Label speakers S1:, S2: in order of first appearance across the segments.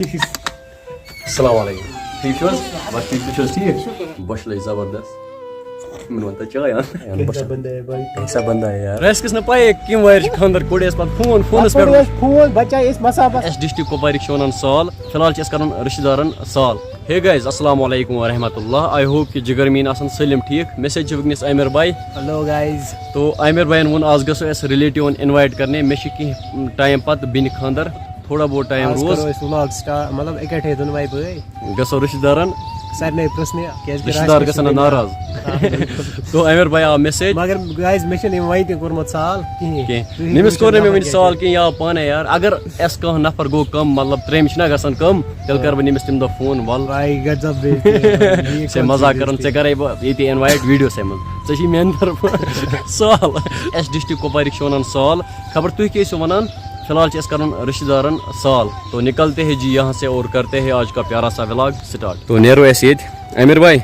S1: السلام علیکم ٹھیک چھو حظ بس ٹھیک تُہۍ چھو حظ ٹھیک بوش لٔج زبردست من ونتا چاے کیسا بندہ ہے یار اس کس نہ پاے کیم وائر خاندر کوڑ اس پت فونس پہ
S2: فون بچا اس مسابس
S1: اس ڈسٹرکٹ کوپوارک شونان سال فی الحال چھ اس کرن رشتہ دارن سال ہے گائز السلام علیکم ورحمۃ اللہ آئی ہوپ کہ جگر مین آسن سلم ٹھیک میسیج چھ وگنس عامر بھائی
S2: ہیلو گائز
S1: تو عامر بھائی وون آج گژھو اس ریلیٹیون انوائٹ کرنے مے چھ کی ٹائم پت بین خاندر تھوڑا بہت ٹائم روز
S2: ولاگ سٹارٹ مطلب اکٹھے دونوے بھائی
S1: گژھو رشتہ دارن
S2: سارے پرسنے
S1: رشتہ دار گژھن ناراض تو عامر بھائی آو میسیج
S2: مگر گائز مے چھن وائٹ کورمت سال کہین
S1: نمس کور نہ ون سال کہ یا پانے یار اگر اس کہ نفر گو کم مطلب تریم چھنا گژھن کم تیل کر بہ نمس تم دہ فون ول
S2: بھائی گزب
S1: سے مزاق کرن ژے کرے بہ یتی انوائٹ ویڈیو سے مز ژے چھی میان طرف سال اس ڈسٹرکٹ کوپوارک شونان سال خبر تُہۍ کیٛاہ ٲسِو ونان فی الحال اس کرن رشتہ دارن سال تو نکلتے ہیں جی یہاں سے اور کرتے ہیں آج کا پیارا سا ولاگ سٹارٹ تو نیرو ایسے یہ عامر بھائی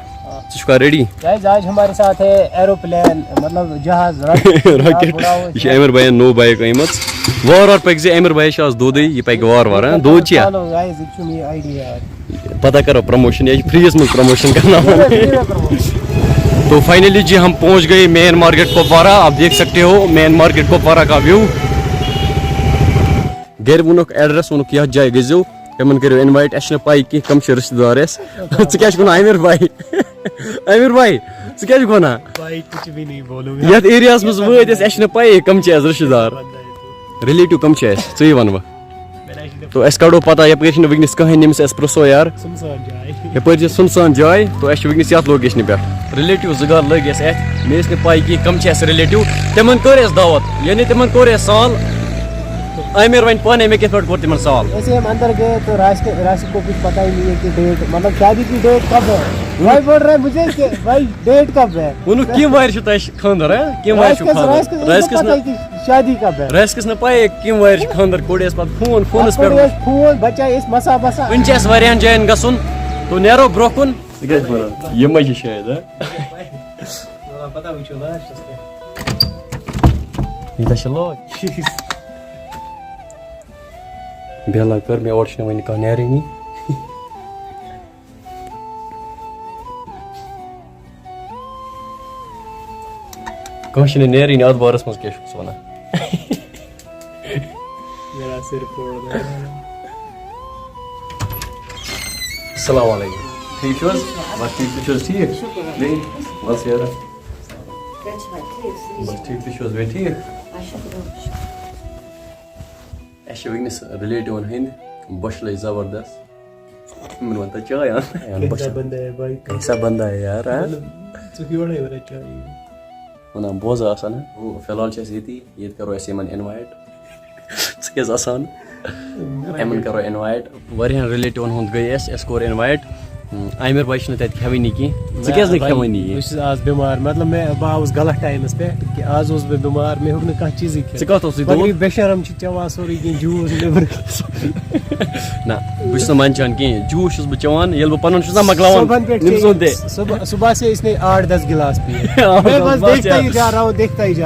S1: ژٕ ریڈی
S2: گائز آج ہمارے ساتھ ہے ایروپلین مطلب جہاز
S1: راکٹ یہ عامر بھائی نو بائک آمت وار پک زِ عامر بھائی آج دودے یہ پکہ وار دود چیا پتہ کرو پروموشن یہ فریز میں پروموشن کرنا تو فائنلی جی ہم پہنچ گئے مین مارکیٹ کپوارہ آپ دیکھ سکتے ہو مین مارکیٹ کپوارہ کا ویو گھر وونک ایڈریس وونک یہ جائے گزو تمن کرو انوائٹ اس پائی کی کم رشتہ دار اس کیا عامر بھائی عامر بھائی کیا
S2: بھائی کچھ بھی نہیں بولوں گا
S1: یت ایریاس مز وت اس پائی کم رشتہ دار ریلیٹو کم ژے ون بہ تو اس کڑو پتہ یپر ونکس کہین نمس اس پرسو یار یپر سنسان جائے تو اس ونکس یت لوکیشن پہ ریلیٹو زگار لگ اس ات مے پائی کی کم ریلیٹو تمن کور اس دعوت یعنی تمن کور اس سال عامر ون پانے میں کت پہ تمن سال
S2: ایسے ہم اندر گئے تو راستے کو کچھ پتہ ہی نہیں ہے کہ ڈیٹ مطلب شادی کی ڈیٹ کب ہے بھائی بول رہے ہیں مجھے کہ بھائی ڈیٹ کب ہے
S1: ون کیم وائر چھ تہ خاندر ہے کیم وائر چھ خاندر
S2: رائس کس شادی کب ہے
S1: رائس کس نہ پاے کیم وائر چھ خاندر کوڑ اس پت فونس پہ
S2: فون بچا اس مسا بسا
S1: ون چھ اس واریاں جائن گسن تو نیرو برو کن یہ مجھ شاید
S2: پتہ وچھو لاسٹس
S1: یہ چلو بیلا کر میں اور ون کھانا نیرنی کھانا نیرنی ات بارس مز کیا ونان
S2: میرا سر پھوڑ دو
S1: السلام علیکم ٹھیک چھو حظ بس ٹھیک تُہۍ چھو حظ ٹھیک بس یار بس ٹھیک تُہۍ چھو حظ بیٚیہِ ٹھیک اس ونکس ریلیٹون ہند بوش لٔج زبردست من ونتا چاے کیسا بندہ ہے یار ونان بوزا آسان فی الحال یہ کرو اس یمن انوائٹ ژٕ آسان یمن کرو انوائٹ واریاہن ریلیٹون ہند گئی اس کور انوائٹ عامر بھائی چھ تت کھوانی کی کھوانی
S2: بس آج بیمار مطلب میں آوس غلط ٹائمس پہ کہ آج اوس بہ بیمار میں ہوں کھانا چیزی کھیل بے شرم چوان سوری کی جوس نیبر
S1: نہ بس منچان کی جوس چھس بہ چوان یل بہ پنن چھس مکلاوان
S2: صبح سے اس نے 8-10 گلاس پیے میں بس دیکھتا ہی جا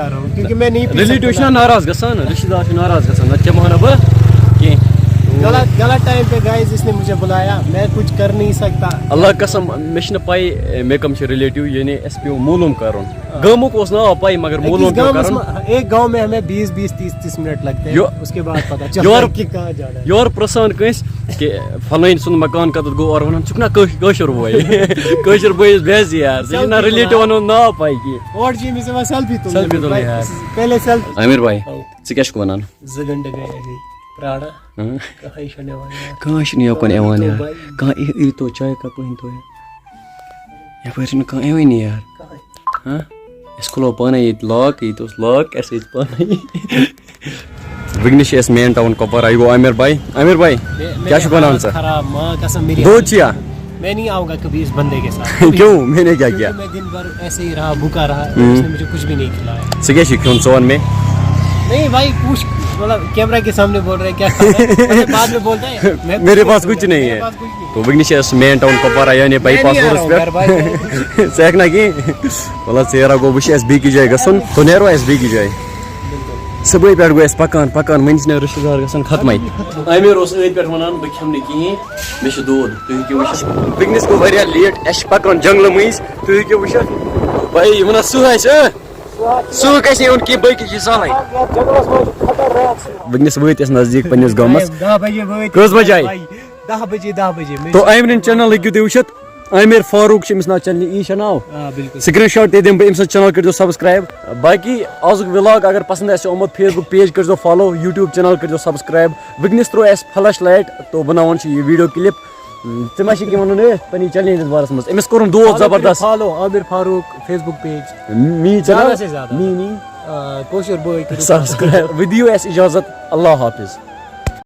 S2: رہا ہوں کیونکہ میں نہیں
S1: ریلیٹو چھ ناراض گژھان رشتہ دار چھ ناراض گژھان نہ چمانہ بہ کی
S2: غلط ٹائم پہ گائز اس نے مجھے بلایا میں کچھ کر نہیں سکتا
S1: اللہ قسم مے چھ پائی مے کم چھ ریلیٹو یعنی اس پیو معلوم کرن گامک اس نا پائی مگر معلوم کرن
S2: ایک گاؤں میں ہمیں 20-30 منٹ لگتے ہیں اس کے بعد پتہ چلتا ہے کہ کہاں جانا ہے
S1: یور پرسان کس کہ فلائن سن مکان کتت گو اور ونان چکنا کاشر بوے کاشر بوے بیزی یار نہ ریلیٹو ونو نا پائی کی
S2: اور جی میں سیلفی تو
S1: یار
S2: پہلے سیلفی
S1: عامر بھائی ژٕ کیٛاہ چھُکھ ونان
S2: 2 گھنٹے گئے پراڑا
S1: کہاں یوکن ایوان یار کہاں ای تو چائے کپ ہن تو یپر چھ کہاں ایوانی یار ہاں اس کھلو پانے یہ لاک یہ تو لاک ایسے پانے ونکس اس مین ٹاؤن کپوارہ یہ گو عامر بھائی کیا چھ بنان ژٕ
S2: خراب ماں قسم میری
S1: دو چیا
S2: میں نہیں آؤں گا کبھی اس بندے کے ساتھ
S1: کیوں میں نے کیا کیا
S2: میں دن بھر ایسے ہی رہا بھوکا رہا اس نے مجھے کچھ بھی نہیں کھلایا
S1: ژٕ کیا چھ کھیون سون میں
S2: نہیں بھائی پوچھ مطلب کیمرہ کے سامنے بول رہے کیا بعد میں بولتا ہے
S1: میرے پاس کچھ نہیں ہے تو ونکس مین ٹاؤن کپوارہ یعنی بائی پاس روڈس پہ ژٕ ہیٚکھ نا کہین مطلب ژیر گو بہٕ اس بیٚیہِ جایہِ گژھُن تو نیرو اس بیٚیہِ جایہِ صبح پہ گو پکان پکان ونس نا رشتہ دار گھن ختم عامر اس عید پہ ونان بہ کھم نہ کہین مے دود تھی ہیٚکِو وٕچھِتھ وٕنکٮ۪نس گوٚو واریاہ لیٹ اَسہِ چھِ پکان جنگلہٕ مٔنٛزۍ تُہۍ ہیٚکِو وٕچھِتھ بھائی ونان سُہ آسہِ سُہ گژھِ نہٕ یُن کینٛہہ باقٕے چھِ سہلٕے وٕنکٮ۪نس وٲتۍ أسۍ نزدیٖک پننِس گامس کٔژ بجے آیہِ
S2: 10 بجے
S1: تو عامرِن چینل ہیٚکِو تُہۍ وٕچھِتھ عامر فاروق چھُ أمِس ناو چنل ای چھا ناو سکریٖن شاٹ تہِ دِمہٕ بہٕ أمۍ سٕنٛز چنل کٔرۍزیو سبسکرایب باقٕے آزُک ولاگ اگر پسنٛد آسہِ آمُت فیس بُک پیج کٔرۍزیو فالو یوٗٹیوٗب چنل کٔرۍزیو سبسکرایب وٕنکٮ۪نس ترٛوو اَسہِ فلش لایٹ تو بناوان چھِ یہِ ویٖڈیو کلپ ژٕ ما چھِ کینٛہہ وَنُن پننہِ چنلہِ ہٕنٛدِس بارس منٛز أمِس کوٚرُن دود زبردست
S2: فالو عامر فاروق فیس بک پیج
S1: میٛٲنۍ چنل میٛٲنی
S2: کٲشُر بٲے
S1: سبسکرایب وۄنۍ دِیِو اَسہِ اِجازت اللہ حافظ